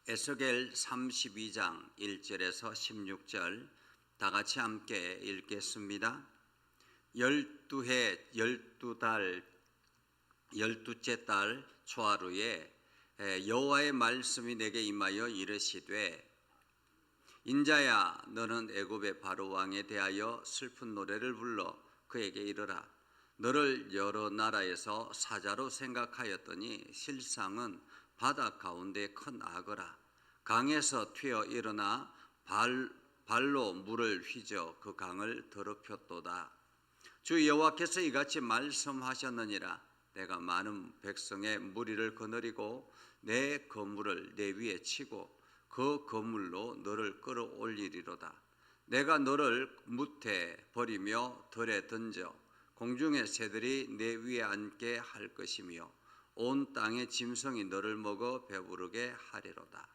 에스겔 32장 1절에서 16절 다 같이 함께 읽겠습니다. 12해 12달 12째 달 초하루에 여호와의 말씀이 내게 임하여 이르시되, 인자야, 너는 애굽의 바로 왕에 대하여 슬픈 노래를 불러 그에게 이르라. 너를 여러 나라에서 사자로 생각하였더니 실상은 바다 가운데 큰 악어라. 강에서 튀어 일어나 발로 물을 휘저 그 강을 더럽혔도다. 주 여호와께서 이같이 말씀하셨느니라. 내가 많은 백성의 무리를 거느리고 내 거물을 내 위에 치고 그 거물로 너를 끌어올리리로다. 내가 너를 무태 버리며 들에 던져 공중의 새들이 내 위에 앉게 할 것이며 온 땅의 짐승이 너를 먹어 배부르게 하리로다.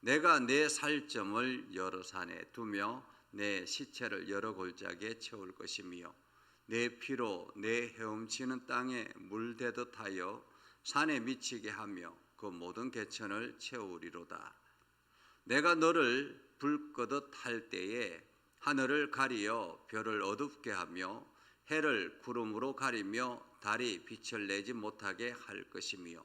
내가 내 살점을 여러 산에 두며 내 시체를 여러 골짜기에 채울 것이며 내 피로 내 헤엄치는 땅에 물대듯 하여 산에 미치게 하며 그 모든 개천을 채우리로다. 내가 너를 불 끄듯 할 때에 하늘을 가리어 별을 어둡게 하며 해를 구름으로 가리며 달이 빛을 내지 못하게 할 것이며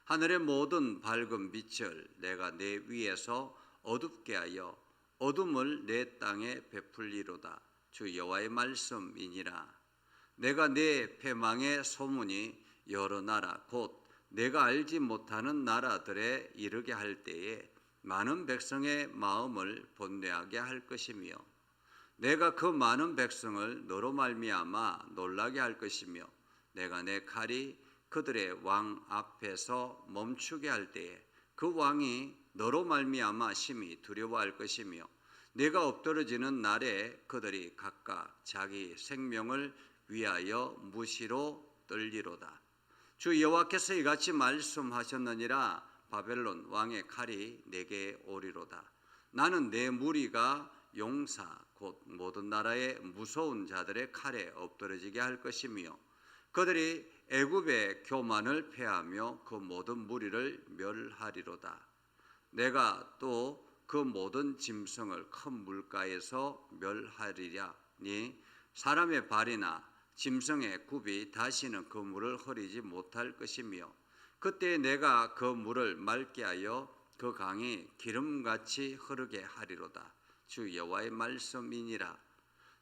하늘의 모든 밝은 빛을 내가 내 위에서 어둡게 하여 어둠을 내 땅에 베풀리로다. 주 여호와의 말씀이니라. 내가 내 패망의 소문이 여러 나라 곧 내가 알지 못하는 나라들에 이르게 할 때에 많은 백성의 마음을 번뇌하게 할 것이며 내가 그 많은 백성을 너로 말미암아 놀라게 할 것이며 내가 내 칼이 그들의 왕 앞에서 멈추게 할 때에 그 왕이 너로 말미암아 심히 두려워할 것이며 내가 엎드러지는 날에 그들이 각각 자기 생명을 위하여 무시로 떨리로다. 주 여호와께서 이같이 말씀하셨느니라. 바벨론 왕의 칼이 내게 오리로다. 나는 내 무리가 용사 곧 모든 나라의 무서운 자들의 칼에 엎드러지게 할 것이며 그들이 애굽의 교만을 패하며 그 모든 무리를 멸하리로다. 내가 또 그 모든 짐승을 큰 물가에서 멸하리라니 사람의 발이나 짐승의 굽이 다시는 그 물을 흐리지 못할 것이며 그때 내가 그 물을 맑게 하여 그 강이 기름같이 흐르게 하리로다. 주 여호와의 말씀이니라.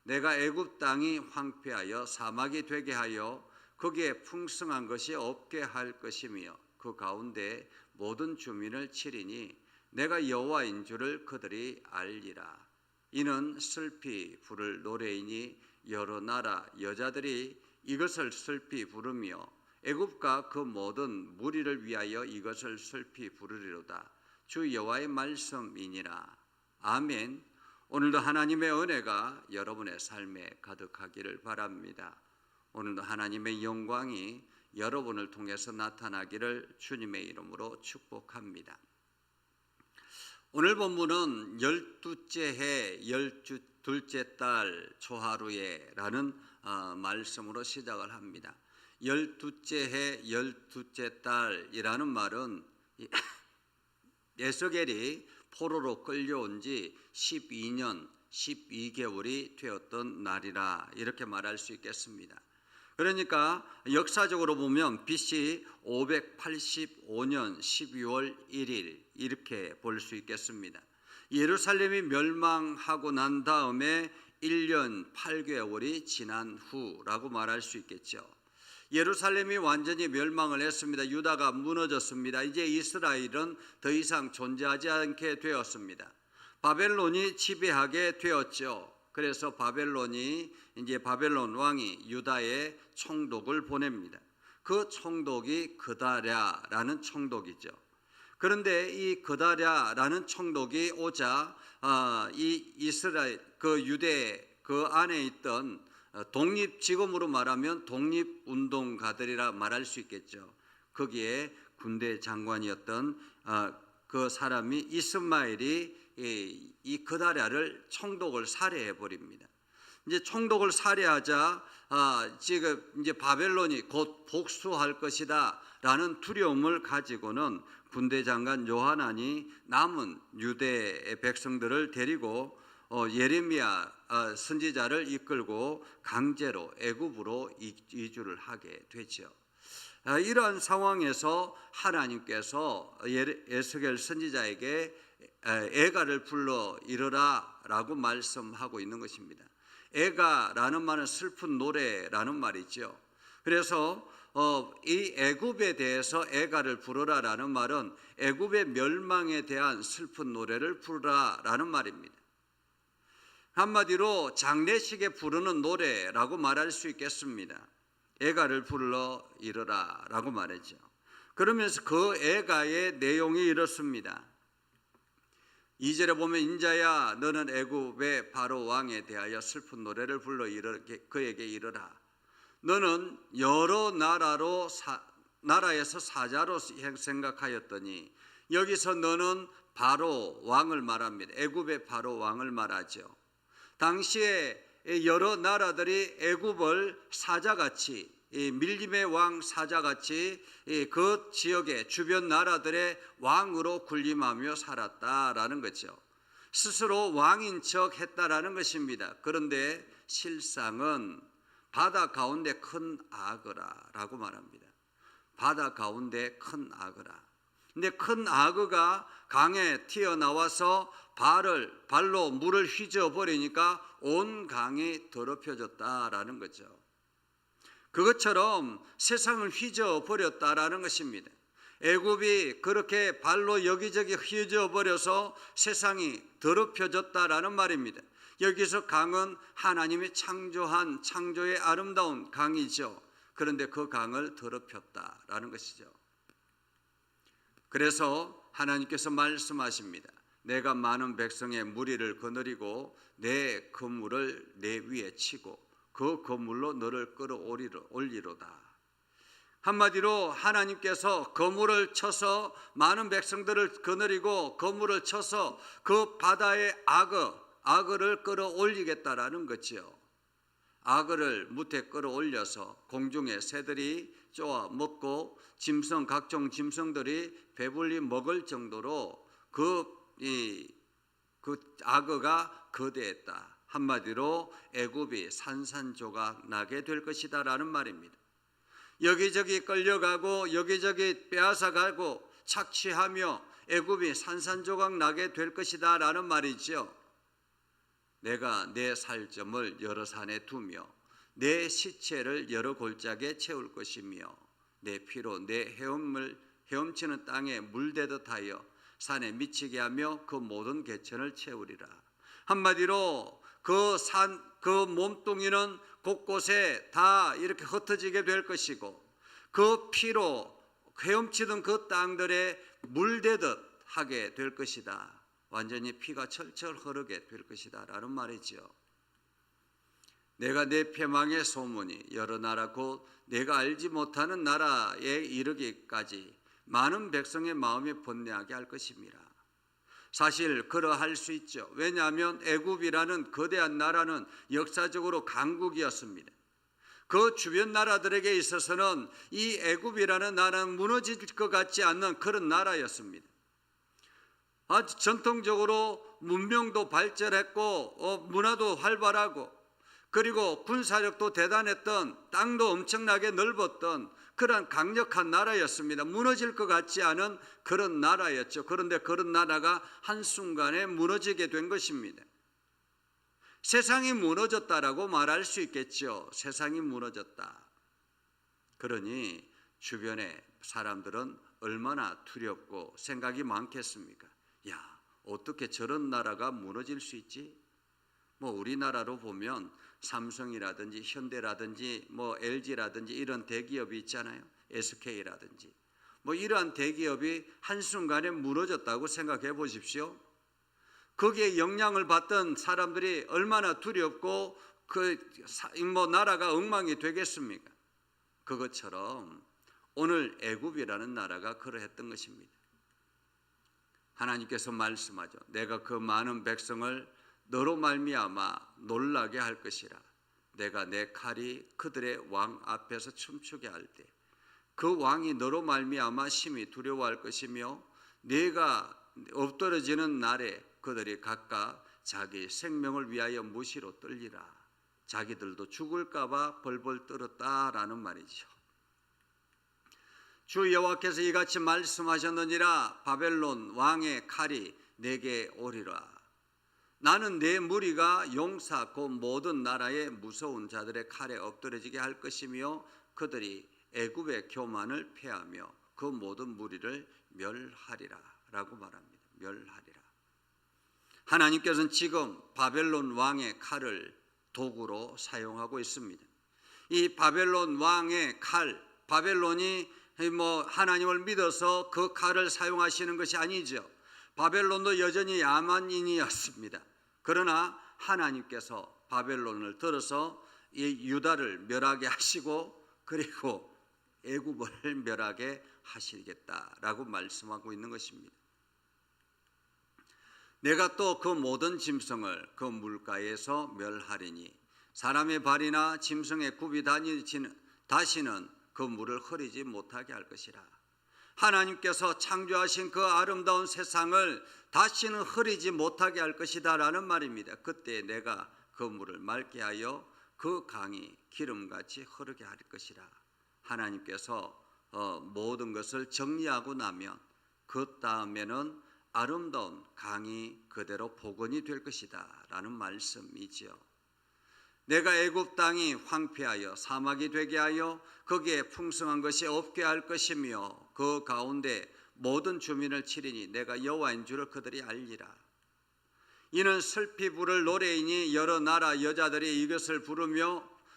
내가 애굽 땅이 황폐하여 사막이 되게 하여 거기에 풍성한 것이 없게 할 것이며 그 가운데 모든 주민을 치리니 내가 여호와인 줄을 그들이 알리라. 이는 슬피 부를 노래이니 여러 나라 여자들이 이것을 슬피 부르며 애굽과 그 모든 무리를 위하여 이것을 슬피 부르리로다. 주 여호와의 말씀이니라. 아멘. 오늘도 하나님의 은혜가 여러분의 삶에 가득하기를 바랍니다. 오늘도 하나님의 영광이 여러분을 통해서 나타나기를 주님의 이름으로 축복합니다. 오늘 본문은 12째 해 12둘째 달 초하루에 라는 말씀으로 시작을 합니다. 12째 해 12째 달이라는 말은 에스겔이 포로로 끌려온 지 12년 12개월이 되었던 날이라 이렇게 말할 수 있겠습니다. 그러니까 역사적으로 보면 BC 585년 12월 1일 이렇게 볼 수 있겠습니다. 예루살렘이 멸망하고 난 다음에 1년 8개월이 지난 후라고 말할 수 있겠죠. 예루살렘이 완전히 멸망을 했습니다. 유다가 무너졌습니다. 이제 이스라엘은 더 이상 존재하지 않게 되었습니다. 바벨론이 지배하게 되었죠. 그래서 바벨론 왕이 유다에 총독을 보냅니다. 그 총독이 그다랴라는 총독이죠. 그런데 이 그다랴라는 총독이 오자 이 이스라엘 그 유대 그 안에 있던 지금으로 말하면 독립운동가들이라 말할 수 있겠죠. 거기에 군대 장관이었던 그 사람이 이스마엘이 이 그다랴를 총독을 살해해 버립니다. 이제 총독을 살해하자 지금 이제 바벨론이 곧 복수할 것이다라는 두려움을 가지고는 군대 장관 요하난이 남은 유대의 백성들을 데리고 예레미야 선지자를 이끌고 강제로 애굽으로 이주를 하게 되죠. 이러한 상황에서 하나님께서 에스겔 선지자에게 애가를 불러 이르라라고 말씀하고 있는 것입니다. 애가라는 말은 슬픈 노래라는 말이죠. 그래서 이 애굽에 대해서 애가를 부르라라는 말은 애굽의 멸망에 대한 슬픈 노래를 부르라라는 말입니다. 한마디로 장례식에 부르는 노래라고 말할 수 있겠습니다. 애가를 불러 이르라라고 말하죠. 그러면서 그 애가의 내용이 이렇습니다. 2절에 보면 인자야 너는 애굽의 바로 왕에 대하여 슬픈 노래를 불러 그에게 이르라. 너는 여러 나라에서 사자로 생각하였더니 여기서 너는 바로 왕을 말합니다. 애굽의 바로 왕을 말하죠. 당시에 여러 나라들이 애굽을 사자같이 밀림의 왕 사자같이 그 지역의 주변 나라들의 왕으로 군림하며 살았다라는 거죠. 스스로 왕인 척 했다라는 것입니다. 그런데 실상은 바다 가운데 큰 악어라라고 말합니다. 바다 가운데 큰 악어라. 근데 큰 악어가 강에 튀어나와서 발로 물을 휘저어버리니까 온 강이 더럽혀졌다라는 거죠. 그것처럼 세상을 휘저어버렸다라는 것입니다. 애굽이 그렇게 발로 여기저기 휘저어버려서 세상이 더럽혀졌다라는 말입니다. 여기서 강은 하나님이 창조한 창조의 아름다운 강이죠. 그런데 그 강을 더럽혔다라는 것이죠. 그래서 하나님께서 말씀하십니다. 내가 많은 백성의 무리를 거느리고 내 그물을 내 위에 치고 그 그물로 너를 끌어올리로다. 한마디로 하나님께서 그물을 쳐서 많은 백성들을 거느리고 그물을 쳐서 그 바다의 악어를 끌어올리겠다라는 거지요. 악어를 무태 끌어올려서 공중의 새들이 쪼아 먹고 각종 짐승들이 배불리 먹을 정도로 그 악어가 거대했다. 한마디로 애굽이 산산조각 나게 될 것이다라는 말입니다. 여기저기 끌려가고 여기저기 빼앗아가고 착취하며 애굽이 산산조각 나게 될 것이다라는 말이죠. 내가 내 살점을 여러 산에 두며 내 시체를 여러 골짜기에 채울 것이며 내 피로 내 헤엄치는 땅에 물대듯 하여 산에 미치게 하며 그 모든 개천을 채우리라. 한마디로 그 몸뚱이는 곳곳에 다 이렇게 흩어지게 될 것이고 그 피로 헤엄치던 그 땅들에 물대듯 하게 될 것이다. 완전히 피가 철철 흐르게 될 것이다 라는 말이죠. 내가 내 패망의 소문이 여러 나라 곧 내가 알지 못하는 나라에 이르기까지 많은 백성의 마음에 번뇌하게 할 것입니다. 사실 그러할 수 있죠. 왜냐하면 애굽이라는 거대한 나라는 역사적으로 강국이었습니다. 그 주변 나라들에게 있어서는 이 애굽이라는 나라는 무너질 것 같지 않는 그런 나라였습니다. 아주 전통적으로 문명도 발전했고 문화도 활발하고 그리고 군사력도 대단했던 땅도 엄청나게 넓었던 그런 강력한 나라였습니다. 무너질 것 같지 않은 그런 나라였죠. 그런데 그런 나라가 한순간에 무너지게 된 것입니다. 세상이 무너졌다라고 말할 수 있겠죠. 세상이 무너졌다. 그러니 주변의 사람들은 얼마나 두렵고 생각이 많겠습니까? 야, 어떻게 저런 나라가 무너질 수 있지? 우리나라로 보면 삼성이라든지 현대라든지 LG라든지 이런 대기업이 있잖아요. SK라든지 이러한 대기업이 한순간에 무너졌다고 생각해 보십시오. 거기에 영향을 받던 사람들이 얼마나 두렵고 나라가 엉망이 되겠습니까? 그것처럼 오늘 애굽이라는 나라가 그러했던 것입니다. 하나님께서 말씀하죠. 내가 그 많은 백성을 너로 말미암아 놀라게 할 것이라. 내가 내 칼이 그들의 왕 앞에서 춤추게 할 때 그 왕이 너로 말미암아 심히 두려워할 것이며 네가 엎드러지는 날에 그들이 각각 자기 생명을 위하여 무시로 떨리라. 자기들도 죽을까 봐 벌벌 떨었다라는 말이죠. 주 여호와께서 이같이 말씀하셨느니라. 바벨론 왕의 칼이 내게 오리라. 나는 내 무리가 용사 곧 모든 나라의 무서운 자들의 칼에 엎드러지게 할 것이며 그들이 애굽의 교만을 패하며 그 모든 무리를 멸하리라 라고 말합니다. 멸하리라. 하나님께서는 지금 바벨론 왕의 칼을 도구로 사용하고 있습니다. 이 바벨론 왕의 칼, 바벨론이 하나님을 믿어서 그 칼을 사용하시는 것이 아니죠. 바벨론도 여전히 야만인이었습니다. 그러나 하나님께서 바벨론을 들어서 이 유다를 멸하게 하시고 그리고 애굽을 멸하게 하시겠다라고 말씀하고 있는 것입니다. 내가 또 그 모든 짐승을 그 물가에서 멸하리니 사람의 발이나 짐승의 굽이 다시는 그 물을 흐리지 못하게 할 것이라. 하나님께서 창조하신 그 아름다운 세상을 다시는 흐리지 못하게 할 것이다 라는 말입니다. 그때 내가 그 물을 맑게 하여 그 강이 기름같이 흐르게 할 것이라. 하나님께서 모든 것을 정리하고 나면 그 다음에는 아름다운 강이 그대로 복원이 될 것이다 라는 말씀이지요. 내가 애굽 땅이 황폐하여 사막이 되게 하여 거기에 풍성한 것이 없게 할 것이며 그 가운데 모든 주민을 치리니 내가 여호와인 줄을 그들이 알리라. 이는 슬피 부를 노래이니 여러 나라 여자들이 이것을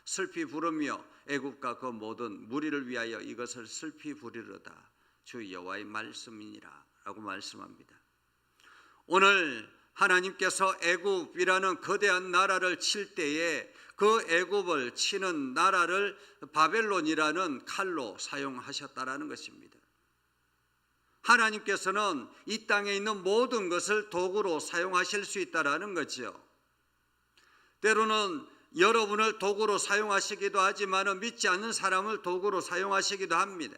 슬피 부르며 애굽과 그 모든 무리를 위하여 이것을 슬피 부르리로다. 주 여호와의 말씀이니라 라고 말씀합니다. 오늘 하나님께서 애굽이라는 거대한 나라를 칠 때에 그 애굽을 치는 나라를 바벨론이라는 칼로 사용하셨다라는 것입니다. 하나님께서는 이 땅에 있는 모든 것을 도구로 사용하실 수 있다라는 거죠. 때로는 여러분을 도구로 사용하시기도 하지만 믿지 않는 사람을 도구로 사용하시기도 합니다.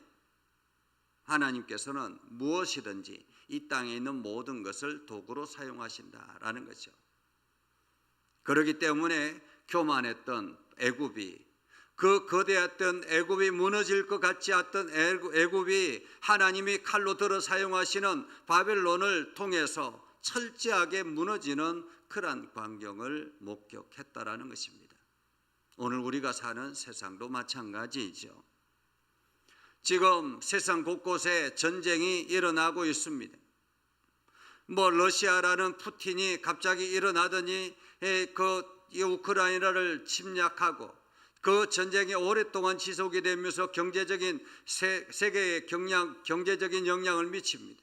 하나님께서는 무엇이든지 이 땅에 있는 모든 것을 도구로 사용하신다라는 거죠. 그렇기 때문에 교만했던 애굽이, 그 거대했던 애굽이 무너질 것 같지 않던 애굽이 하나님이 칼로 들어 사용하시는 바벨론을 통해서 철저하게 무너지는 그러한 광경을 목격했다라는 것입니다. 오늘 우리가 사는 세상도 마찬가지이죠. 지금 세상 곳곳에 전쟁이 일어나고 있습니다. 러시아라는 푸틴이 갑자기 일어나더니 이 우크라이나를 침략하고 그 전쟁이 오랫동안 지속이 되면서 세계에 경제적인 영향을 미칩니다.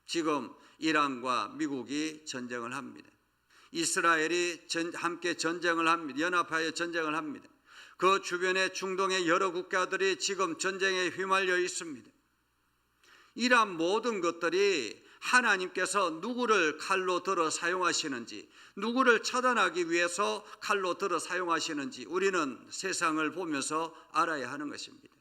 지금 이란과 미국이 전쟁을 합니다. 이스라엘이 함께 전쟁을 합니다. 연합하여 전쟁을 합니다. 그 주변의 중동의 여러 국가들이 지금 전쟁에 휘말려 있습니다. 이러한 모든 것들이 하나님께서 누구를 칼로 들어 사용하시는지, 누구를 처단하기 위해서 칼로 들어 사용하시는지 우리는 세상을 보면서 알아야 하는 것입니다.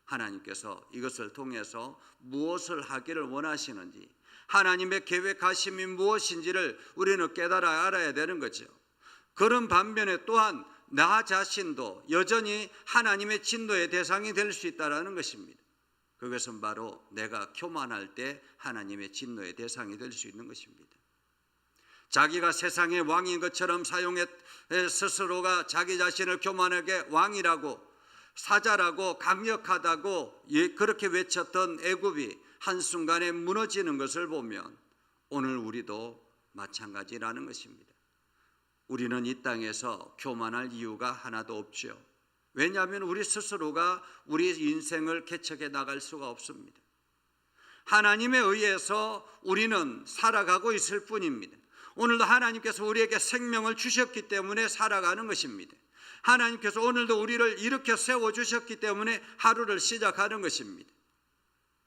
하나님께서 이것을 통해서 무엇을 하기를 원하시는지, 하나님의 계획하심이 무엇인지를 우리는 깨달아 알아야 되는 거죠. 그런 반면에 또한 나 자신도 여전히 하나님의 진노의 대상이 될 수 있다는 것입니다. 그것은 바로 내가 교만할 때 하나님의 진노의 대상이 될 수 있는 것입니다. 자기가 세상의 왕인 것처럼 스스로가 자기 자신을 교만하게 왕이라고, 사자라고, 강력하다고 그렇게 외쳤던 애굽이 한순간에 무너지는 것을 보면 오늘 우리도 마찬가지라는 것입니다. 우리는 이 땅에서 교만할 이유가 하나도 없죠. 왜냐하면 우리 스스로가 우리 인생을 개척해 나갈 수가 없습니다. 하나님에 의해서 우리는 살아가고 있을 뿐입니다. 오늘도 하나님께서 우리에게 생명을 주셨기 때문에 살아가는 것입니다. 하나님께서 오늘도 우리를 일으켜 세워주셨기 때문에 하루를 시작하는 것입니다.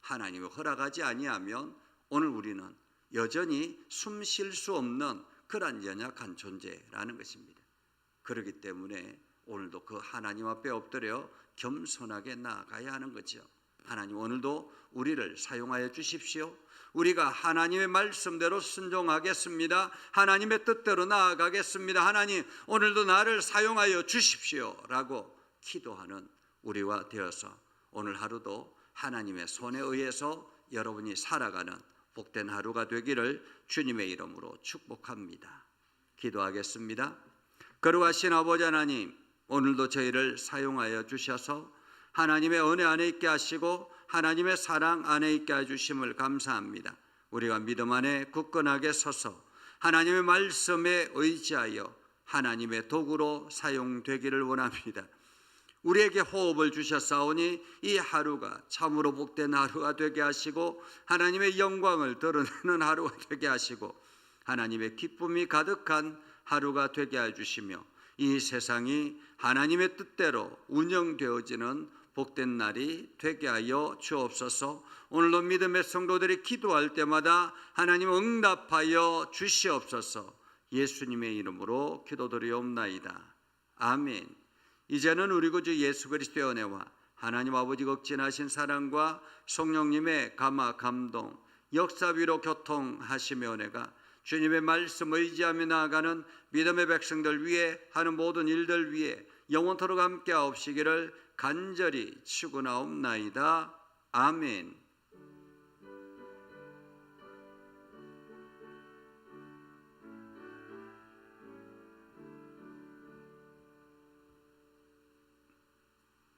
하나님이 허락하지 아니하면 오늘 우리는 여전히 숨 쉴 수 없는 그러한 연약한 존재라는 것입니다. 그렇기 때문에 오늘도 그 하나님 앞에 엎드려 겸손하게 나아가야 하는 거죠. 하나님 오늘도 우리를 사용하여 주십시오. 우리가 하나님의 말씀대로 순종하겠습니다. 하나님의 뜻대로 나아가겠습니다. 하나님 오늘도 나를 사용하여 주십시오 라고 기도하는 우리와 되어서 오늘 하루도 하나님의 손에 의해서 여러분이 살아가는 복된 하루가 되기를 주님의 이름으로 축복합니다. 기도하겠습니다. 거룩하신 아버지 하나님, 오늘도 저희를 사용하여 주셔서 하나님의 은혜 안에 있게 하시고 하나님의 사랑 안에 있게 해주심을 감사합니다. 우리가 믿음 안에 굳건하게 서서 하나님의 말씀에 의지하여 하나님의 도구로 사용되기를 원합니다. 우리에게 호흡을 주셨사오니 이 하루가 참으로 복된 하루가 되게 하시고 하나님의 영광을 드러내는 하루가 되게 하시고 하나님의 기쁨이 가득한 하루가 되게 해주시며 이 세상이 하나님의 뜻대로 운영되어지는 복된 날이 되게 하여 주옵소서. 오늘도 믿음의 성도들이 기도할 때마다 하나님 응답하여 주시옵소서. 예수님의 이름으로 기도드리옵나이다. 아멘. 이제는 우리 구주 예수 그리스도의 은혜와 하나님 아버지 극진하신 사랑과 성령님의 감화 감동 역사위로 교통하시며 은혜가 주님의 말씀 의지하며 나아가는 믿음의 백성들 위해 하는 모든 일들 위해 영원토록 함께 하옵시기를 간절히 축원하옵나이다. 아멘.